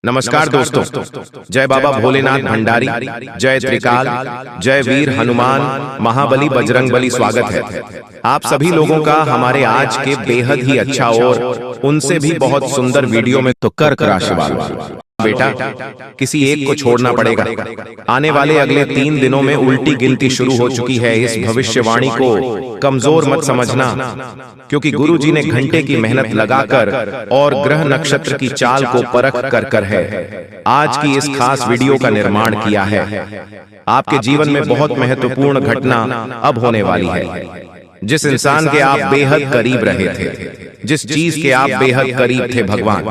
नमस्कार दोस्तों, जय बाबा भोलेनाथ भंडारी, जय त्रिकाल, जय वीर हनुमान, महाबली बजरंगबली। स्वागत है आप सभी लोगों का हमारे आज के बेहद ही अच्छा और उनसे भी बहुत सुंदर वीडियो में। तो कर्क राशि वालों, बेटा किसी एक को छोड़ना पड़ेगा। आने वाले अगले 3 दिनों में उल्टी गिनती शुरू हो चुकी है। इस भविष्यवाणी को कमजोर मत समझना, क्योंकि गुरु जी ने घंटे की मेहनत लगाकर और ग्रह नक्षत्र की चाल को परख कर है आज की इस खास वीडियो का निर्माण किया है। आपके जीवन में बहुत महत्वपूर्ण घटना अब होने वाली है। जिस इंसान के आप बेहद करीब रहे थे, जिस चीज के आप बेहद करीब थे भगवान,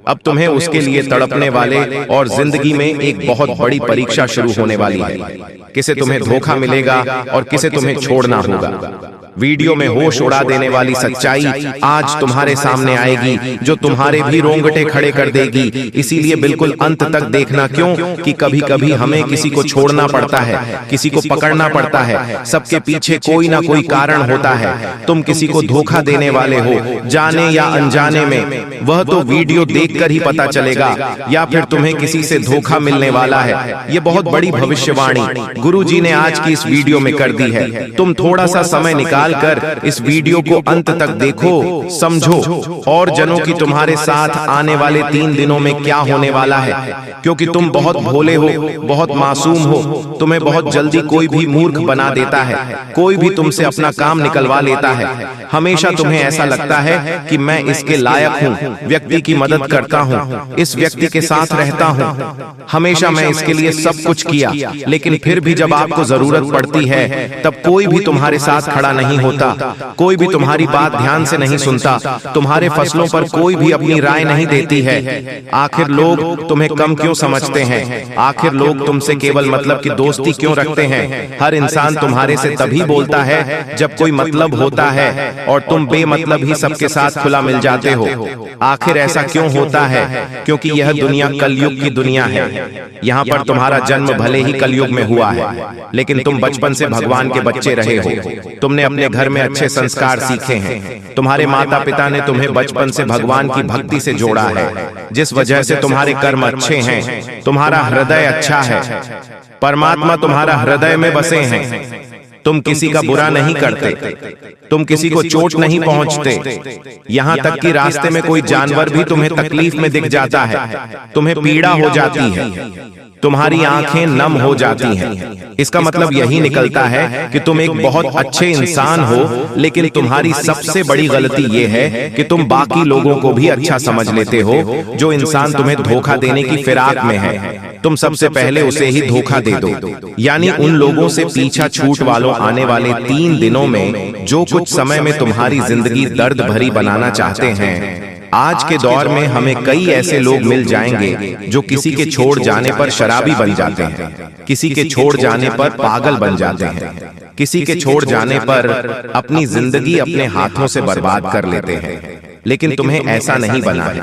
अब तुम्हें उसके लिए तड़पने वाले और जिंदगी में एक बहुत बड़ी परीक्षा शुरू होने वाली है। किसे तुम्हें धोखा मिलेगा और किसे तुम्हें छोड़ना होगा। वीडियो में होश उड़ा देने वाली सच्चाई आज तुम्हारे सामने आएगी, जो तुम्हारे भी रोंगटे खड़े कर देगी। इसीलिए बिल्कुल अंत तक देखना, क्यों कि कभी कभी हमें किसी को छोड़ना पड़ता है, किसी को पकड़ना पड़ता है। सबके पीछे कोई ना कोई कारण होता है। तुम किसी को धोखा देने वाले हो, जाने या अनजाने में, वह तो वीडियो देखकर ही पता चलेगा, या फिर तुम्हें किसी से धोखा मिलने वाला है। ये बहुत बड़ी भविष्यवाणी गुरु जी ने आज की इस वीडियो में कर दी है। तुम थोड़ा सा समय निकाल कर इस वीडियो को अंत तक देखो, समझो और जनों की तुम्हारे साथ आने वाले 3 दिनों में क्या होने वाला है। क्योंकि तुम बहुत भोले हो, बहुत मासूम हो, तुम्हें बहुत जल्दी कोई भी मूर्ख बना देता है, कोई भी तुमसे अपना काम निकलवा लेता है। हमेशा तुम्हें ऐसा लगता है कि मैं इसके लायक हूँ, व्यक्ति की मदद करता हूँ, इस व्यक्ति के साथ रहता हूँ, हमेशा मैं इसके लिए सब कुछ किया। लेकिन फिर भी जब आपको जरूरत पड़ती है तब कोई भी तुम्हारे साथ खड़ा नहीं होता, कोई भी तुम्हारी बात ध्यान से नहीं सुनता, तुम्हारे फैसलों पर कोई भी अपनी राय नहीं देती है। आखिर लोग तुम्हें कम क्यों समझते हैं? आखिर लोग तुमसे केवल मतलब की दोस्ती क्यों रखते हैं? हर इंसान तुम्हारे से तभी बोलता है जब कोई मतलब होता है, और तुम बेमतलब ही सबके साथ खुला मिल जाते हो। आखिर ऐसा क्यों होता है? क्योंकि यह दुनिया कलयुग की दुनिया है। यहाँ पर तुम्हारा जन्म भले ही कलयुग में हुआ है, लेकिन तुम बचपन से भगवान के बच्चे रहे हो। तुमने अपने घर में अच्छे संस्कार सीखे हैं। तुम्हारे माता पिता ने तुम्हें बचपन से भगवान की भक्ति से जोड़ा है, जिस वजह से तुम्हारे कर्म अच्छे हैं, तुम्हारा हृदय अच्छा है, परमात्मा तुम्हारा हृदय में बसे हैं। तुम किसी का बुरा नहीं करते, तुम किसी को चोट नहीं पहुंचते। यहाँ तक कि रास्ते में कोई जानवर भी तुम्हें तकलीफ में दिख जाता है, तुम्हें पीड़ा हो जाती है, तुम्हारी आंखें नम हो जाती हैं। इसका मतलब यही निकलता है कि तुम एक बहुत अच्छे इंसान हो, लेकिन तुम्हारी सबसे बड़ी गलती यह है कि तुम बाकी लोगों को भी अच्छा समझ लेते हो। जो इंसान तुम्हें धोखा देने की फिराक में है, तुम सबसे पहले उसे ही धोखा दे दो। यानी उन लोगों से पीछा छूट वालों, आने वाले 3 दिनों में जो कुछ समय में तुम्हारी जिंदगी दर्द भरी बनाना चाहते हैं। आज के दौर में हमें कई ऐसे लोग मिल जाएंगे जो किसी के छोड़ जाने पर शराबी बन जाते हैं, किसी के छोड़ जाने पर पागल बन जाते हैं, किसी के छोड़ जाने पर अपनी जिंदगी अपने हाथों से बर्बाद कर लेते हैं। लेकिन तुम्हें ऐसा नहीं बना है,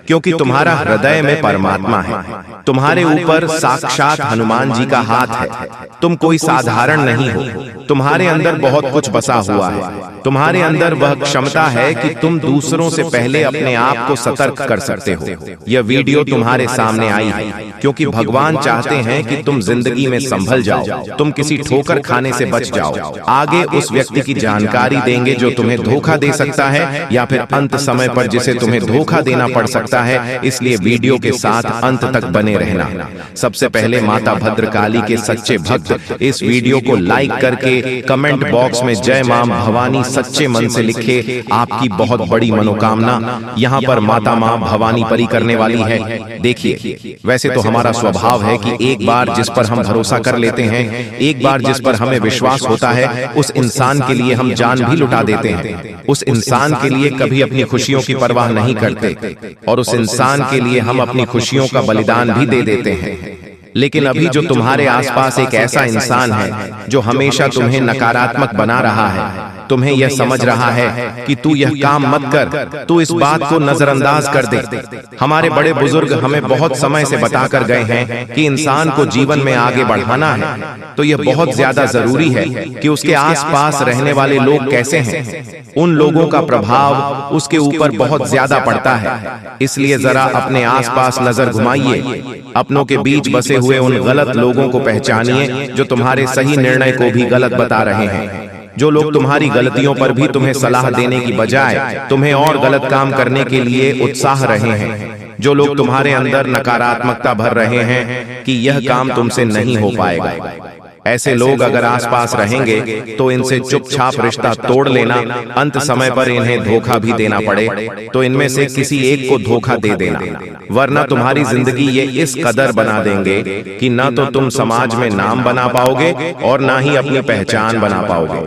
क्योंकि तुम्हारा हृदय में परमात्मा है, तुम्हारे ऊपर साक्षात हनुमान जी का हाथ है। तुम कोई साधारण नहीं हो, तुम्हारे अंदर बहुत कुछ बसा हुआ है। तुम्हारे अंदर वह क्षमता है कि तुम दूसरों से पहले अपने आप को सतर्क कर सकते हो। यह वीडियो तुम्हारे सामने आई है क्योंकि भगवान चाहते हैं कि तुम जिंदगी में संभल जाओ, तुम किसी ठोकर खाने से बच जाओ। आगे उस व्यक्ति की जानकारी देंगे जो तुम्हें धोखा दे सकता है, या फिर अंत समय पर जिसे तुम्हें धोखा देना पड़ सकता है। इसलिए वीडियो के साथ अंत तक बने रहना। सबसे पहले माता भद्रकाली के सच्चे भक्त इस वीडियो को लाइक करके कमेंट बॉक्स में जय मां भवानी सच्चे मन से लिखे। आपकी बहुत बड़ी मनोकामना यहाँ पर माता मां भवानी परी करने वाली है। देखिए, वैसे तो हमारा स्वभाव है कि एक बार जिस पर हम भरोसा कर लेते हैं, एक बार जिस पर हमें विश्वास होता है, उस इंसान के लिए हम जान भी लुटा देते हैं। उस इंसान के लिए कभी अपनी खुशियों की परवाह नहीं करते, और उस इंसान के लिए हम अपनी खुशियों का बलिदान भी दे देते हैं। लेकिन अभी जो तुम्हारे आसपास एक ऐसा इंसान है जो हमेशा तुम्हें नकारात्मक बना रहा है, तुम्हें यह समझ रहा है कि तू यह काम मत कर, तू इस बात को नजरअंदाज कर दे। हमारे बड़े बुजुर्ग हमें बहुत समय से बताकर गए हैं कि इंसान को जीवन में आगे बढ़ाना है तो यह बहुत ज्यादा जरूरी है कि उसके आसपास रहने वाले लोग कैसे हैं, उन लोगों का प्रभाव उसके ऊपर बहुत ज्यादा पड़ता है। इसलिए जरा अपने आसपास नजर घुमाइए, अपनों के बीच बसे हुए उन गलत लोगों को पहचानिए जो तुम्हारे सही निर्णय को भी गलत बता रहे हैं, जो लोग तुम्हारी गलतियों पर भी तुम्हें सलाह देने की बजाय तुम्हें और गलत काम करने के लिए उत्साह रहे हैं, जो लोग तुम्हारे अंदर नकारात्मकता भर रहे हैं कि यह काम तुमसे नहीं हो पाएगा। ऐसे लोग अगर आसपास रहेंगे तो इनसे चुपचाप रिश्ता तोड़ लेना, अंत समय पर इन्हें धोखा भी देना पड़े तो इनमें से किसी एक को धोखा दे देना, वरना तुम्हारी जिंदगी ये इस कदर बना देंगे कि ना तो तुम समाज में नाम बना पाओगे और ना ही अपनी पहचान बना पाओगे।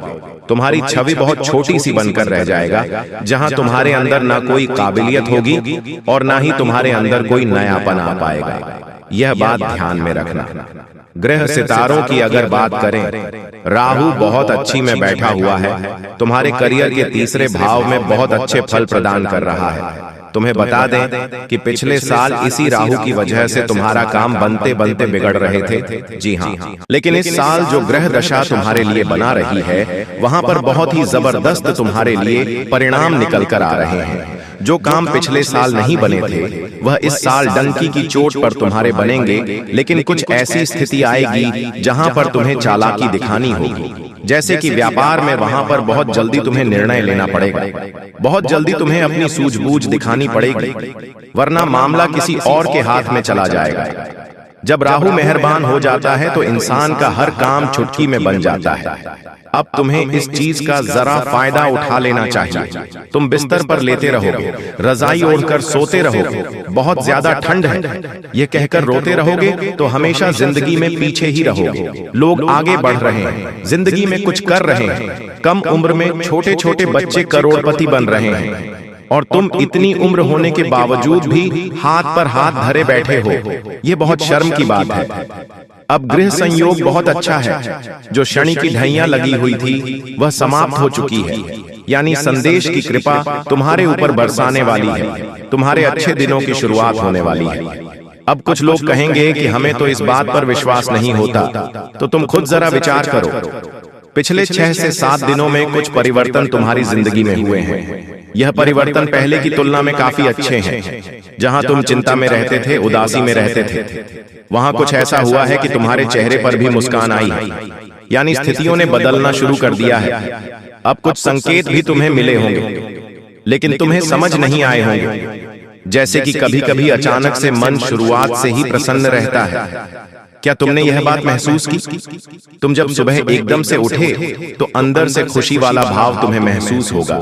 तुम्हारी छवि बहुत छोटी सी बनकर रह जाएगा, जहां तुम्हारे अंदर ना कोई काबिलियत होगी और ना ही तुम्हारे अंदर कोई नयापन आ पाएगा। यह बात ध्यान में रखना। ग्रह सितारों की अगर बात करें, राहु बहुत अच्छी में बैठा हुआ है, तुम्हारे करियर के तीसरे भाव में बहुत अच्छे फल प्रदान कर रहा है। तुम्हें बता दें कि पिछले साल इसी राहु की वजह से तुम्हारा काम बनते बनते बिगड़ रहे थे। जी हाँ, लेकिन इस साल जो ग्रह दशा तुम्हारे लिए बना रही है, वहां पर बहुत ही जबरदस्त तुम्हारे लिए परिणाम निकल कर आ रहे हैं। जो काम पिछले साल नहीं बने थे वह इस साल डंकी की चोट पर तुम्हारे बनेंगे, लेकिन कुछ ऐसी स्थिति आएगी जहां पर तुम्हें चालाकी दिखानी होगी। जैसे कि व्यापार में, वहां पर बहुत जल्दी तुम्हें निर्णय लेना पड़ेगा, बहुत जल्दी तुम्हें अपनी सूझबूझ दिखानी पड़ेगी, वरना मामला किसी और के हाथ में चला जाएगा। जब राहु मेहरबान हो जाता है तो इंसान का हर काम चुटकी में बन जाता है। अब तुम्हें इस चीज का जरा फायदा उठा लेना चाहिए। तुम बिस्तर पर लेटे रहोगे, रजाई ओढ़कर सोते रहोगे, बहुत ज्यादा ठंड है ये कहकर रोते रहोगे तो हमेशा जिंदगी में पीछे ही रहोगे। लोग आगे बढ़ रहे हैं, जिंदगी में कुछ कर रहे हैं, कम उम्र में छोटे छोटे बच्चे करोड़पति बन रहे हैं और तुम इतनी उम्र होने के बावजूद भी हाथ पर हाथ धरे बैठे हो। ये बहुत शर्म की बात है। अब गृह संयोग बहुत अच्छा है, जो शनि की ढैया लगी हुई थी वह समाप्त हो चुकी है, यानी संदेश की कृपा तुम्हारे ऊपर बरसाने वाली है, तुम्हारे अच्छे दिनों की शुरुआत होने वाली है। अब कुछ लोग कहेंगे कि हमें तो इस बात पर विश्वास नहीं होता, तो तुम खुद जरा विचार करो। पिछले 6 से 7 दिनों में कुछ परिवर्तन तुम्हारी जिंदगी में हुए हैं। यह परिवर्तन पहले की तुलना में काफी अच्छे हैं। जहां तुम चिंता में रहते थे, उदासी में रहते थे, वहां कुछ ऐसा हुआ है कि तुम्हारे चेहरे पर भी मुस्कान आई है, यानी स्थितियों ने बदलना शुरू कर दिया है। अब कुछ संकेत भी तुम्हें मिले होंगे, लेकिन तुम्हें समझ नहीं आए होंगे। जैसे कि कभी कभी अचानक से मन शुरुआत से ही प्रसन्न रहता है। क्या तुमने यह बात महसूस की? तुम जब सुबह एकदम से उठे तो अंदर से खुशी वाला भाव तुम्हें महसूस होगा।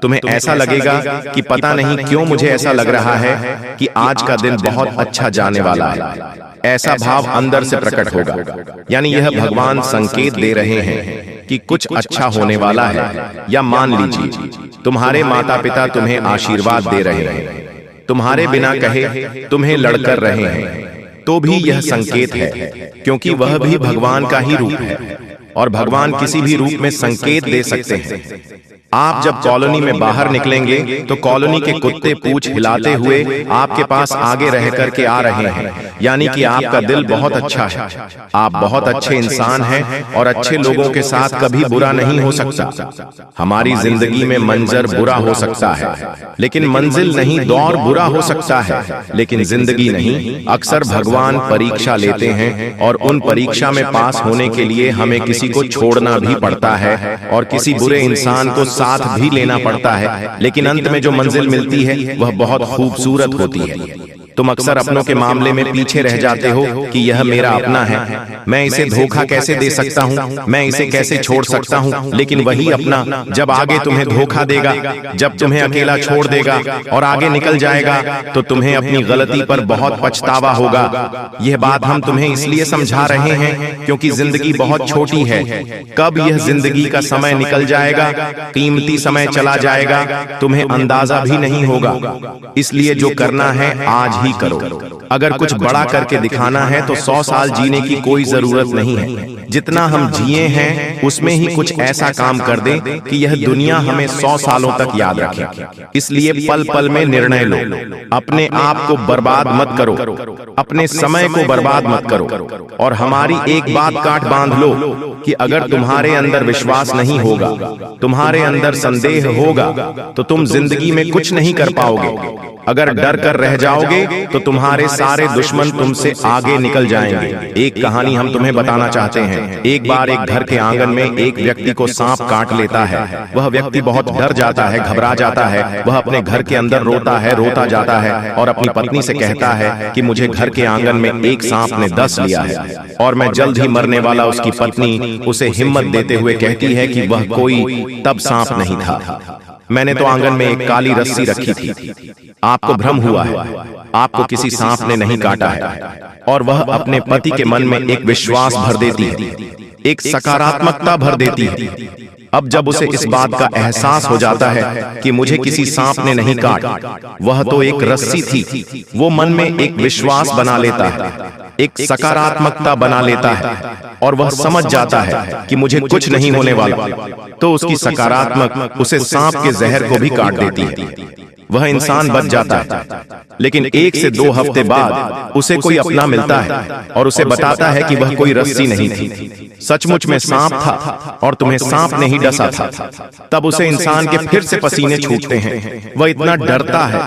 तुम्हें ऐसा लगेगा कि पता नहीं क्यों मुझे ऐसा लग रहा है कि आज का दिन बहुत अच्छा जाने वाला है। ऐसा भाव अंदर से प्रकट होगा, यानी यह भगवान संकेत दे रहे हैं कि कुछ अच्छा होने वाला है। या मान लीजिए तुम्हारे माता पिता तुम्हें आशीर्वाद दे रहे हैं, तुम्हारे बिना कहे तुम्हें लड़कर रहे हैं, तो भी यह संकेत है, क्योंकि वह भी भगवान का ही रूप है और भगवान किसी भी रूप में संकेत दे सकते हैं। आप जब कॉलोनी में बाहर निकलेंगे तो कॉलोनी के कुत्ते पूंछ हिलाते हुए आपके पास आगे रह करके आ रहे हैं, यानी कि आपका दिल बहुत अच्छा है, आप बहुत अच्छे इंसान हैं और अच्छे लोगों के साथ कभी बुरा नहीं हो सकता। हमारी जिंदगी में मंजर बुरा हो सकता है, लेकिन मंजिल नहीं, दौर बुरा हो सकता है, लेकिन जिंदगी नहीं। अक्सर भगवान परीक्षा लेते हैं और उन परीक्षा में पास होने के लिए हमें किसी को छोड़ना भी पड़ता है और किसी बुरे इंसान को साथ भी लेना पड़ता है, लेकिन अंत में जो मंजिल मिलती है वह बहुत खूबसूरत होती है। तुम अक्सर अपनों के मामले में पीछे रह जाते हो कि यह मेरा अपना है, मैं इसे धोखा कैसे दे सकता हूँ, मैं इसे कैसे छोड़ सकता हूँ। लेकिन वही अपना जब आगे तुम्हें धोखा देगा, जब तुम्हें अकेला छोड़ देगा और आगे निकल जाएगा, तो तुम्हें अपनी गलती पर बहुत पछतावा होगा। यह बात हम तुम्हें इसलिए समझा रहे हैं क्योंकि जिंदगी बहुत छोटी है। कब यह जिंदगी का समय निकल जाएगा, कीमती समय चला जाएगा, तुम्हें अंदाजा भी नहीं होगा। इसलिए जो करना है आज ही करो। अगर कुछ बड़ा करके दिखाना है तो 100 साल जीने की कोई जरूरत नहीं है। जितना हम जिए हैं उसमें ही कुछ ऐसा काम कर दें कि यह दुनिया हमें 100 सालों तक याद रखे। इसलिए पल पल में निर्णय लो। अपने आप को बर्बाद मत करो, अपने समय को बर्बाद मत करो। और हमारी एक बात काट बांध लो कि अगर तुम्हारे अंदर विश्वास नहीं होगा, तुम्हारे अंदर संदेह होगा, तो तुम जिंदगी में कुछ नहीं कर पाओगे। अगर डर कर रह जाओगे तो तुम्हारे सारे दुश्मन तुमसे आगे निकल जाएंगे। एक कहानी हम तुम्हें बताना चाहते हैं। एक बार एक घर के आंगन में एक व्यक्ति को सांप काट लेता है। वह व्यक्ति बहुत डर जाता है, घबरा जाता है। वह अपने घर के अंदर रोता है, रोता जाता है और अपनी पत्नी से कहता है कि मुझे घर के आंगन में एक सांप ने डस लिया है और मैं जल्द ही मरने वाला। उसकी पत्नी उसे हिम्मत देते हुए कहती है कि वह कोई तब सांप नहीं था, मैंने तो आंगन में एक काली रस्सी रखी थी। आपको भ्रम हुआ है, आपको किसी सांप ने नहीं काटा है। और वह अपने पति के मन में एक विश्वास भर देती है, एक सकारात्मकता भर देती है। अब जब उसे इस बात का एहसास हो जाता है कि मुझे किसी सांप ने नहीं काटा, वह तो एक रस्सी थी, वो मन में एक विश्वास बना लेता है, एक सकारात्मकता बना लेता है और वह समझ जाता है कि मुझे कुछ नहीं होने वाला। तो उसकी सकारात्मक उसे सांप के जहर को भी काट देती है। वह इंसान बच जाता है। लेकिन 1 से 2 हफ्ते बाद उसे कोई अपना मिलता है और उसे बताता है कि वह कोई रस्सी नहीं थी, सचमुच में सांप था और तुम्हें सांप ने ही डसा था। तब उसे इंसान के फिर से पसीने छूटते हैं। वह इतना डरता है,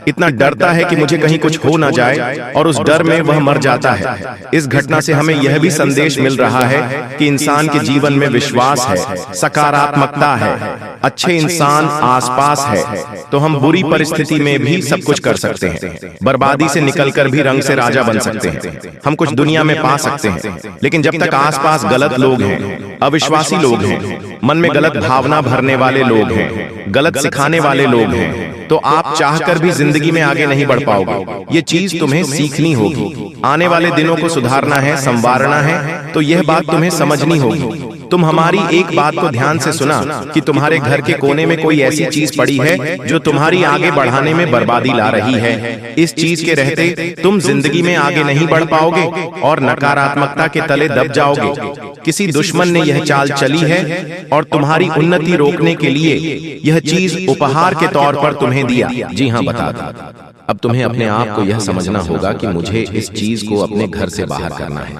इतना डरता है कि मुझे कहीं कुछ हो ना जाए और उस डर में वह मर जाता है। इस घटना से हमें यह भी संदेश मिल रहा है कि इंसान के जीवन में विश्वास है, सकारात्मकता है, अच्छे इंसान आसपास है तो हम बुरी परिस्थिति में भी सब कुछ कर सकते हैं। बर्बादी से निकलकर भी रंग से राजा बन सकते हैं। हम कुछ दुनिया में पा सकते हैं, लेकिन जब तक आसपास गलत लोग हैं, अविश्वासी लोग हैं, मन में गलत भावना भरने वाले लोग हैं, गलत सिखाने वाले लोग हैं, तो आप चाहकर भी जिंदगी में आगे नहीं बढ़ पाओगे। ये चीज तुम्हें सीखनी होगी। आने वाले दिनों को सुधारना है, संवारना है, तो यह बात तुम्हें समझनी होगी। तुम हमारी एक बात को ध्यान से सुना कि तुम्हारे घर के कोने में कोई ऐसी चीज पड़ी है जो तुम्हारी आगे बढ़ाने में बर्बादी ला रही है। इस चीज के रहते तुम जिंदगी में आगे नहीं बढ़ पाओगे और नकारात्मकता के तले दब जाओगे। किसी दुश्मन ने यह चाल चली है और तुम्हारी उन्नति रोकने के लिए यह चीज उपहार के तौर पर तुम्हें दिया। जी हाँ, बता दो। अब तुम्हें अपने आप को यह समझना होगा कि मुझे इस चीज को अपने घर से बाहर करना है।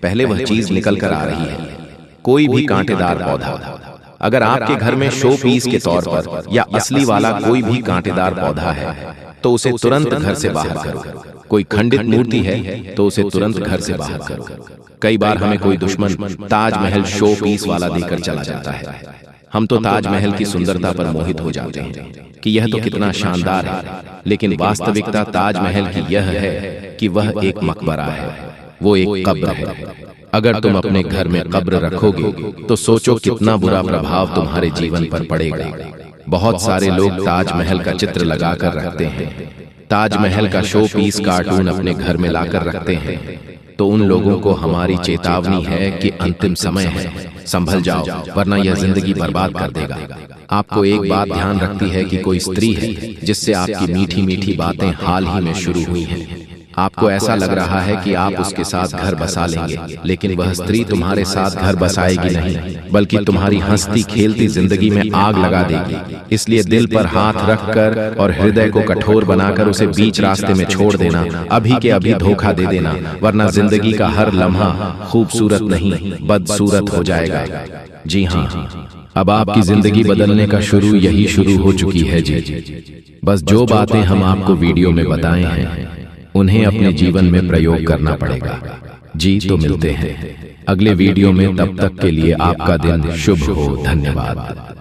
पहले वह चीज निकल कर आ रही है। कोई भी कांटेदार पौधा, अगर आपके घर में शो पीस के तौर पर या असली वाला कोई भी कांटेदार पौधा है तो उसे तुरंत घर से बाहर करो। कोई खंडित मूर्ति है तो उसे तुरंत घर से बाहर करो। कई बार हमें कोई दुश्मन ताजमहल शो पीस वाला देकर चला जाता है। हम तो ताजमहल की सुंदरता पर मोहित हो जाते हैं कि यह तो कितना शानदार है, लेकिन वास्तविकता ताजमहल की यह है कि वह एक मकबरा है, वो एक कब्र है। अगर तुम अपने घर में कब्र रखोगे तो सोचो कितना बुरा प्रभाव तुम्हारे जीवन पर पड़ेगा। बहुत सारे लोग ताजमहल का चित्र लगाकर रखते हैं, ताजमहल का शो पीस कार्टून अपने घर में लाकर रखते हैं। तो उन लोगों को हमारी चेतावनी है कि अंतिम समय है, संभल जाओ, वरना यह जिंदगी बर्बाद कर देगा। आपको एक बात ध्यान रखती है कि कोई स्त्री है जिससे आपकी मीठी मीठी बातें हाल ही में शुरू हुई हैं। आपको ऐसा लग रहा है कि आप उसके साथ घर बसा लेंगे, लेकिन वह स्त्री तुम्हारे साथ घर बसाएगी नहीं, बल्कि तुम्हारी हंसती खेलती जिंदगी में आग लगा देगी। इसलिए दिल पर हाथ रखकर और हृदय को कठोर बनाकर उसे बीच रास्ते में छोड़ देना, अभी के अभी धोखा दे देना, वरना जिंदगी का हर लम्हा खूबसूरत नहीं बदसूरत हो जाएगा। जी हाँ, अब आपकी जिंदगी बदलने का शुरू यही शुरू हो चुकी है जी। बस जो बातें हम आपको वीडियो में बताए हैं उन्हें अपने जीवन में प्रयोग करना पड़ेगा। जी तो मिलते हैं अगले वीडियो में, तब तक के लिए आपका दिन शुभ हो। धन्यवाद।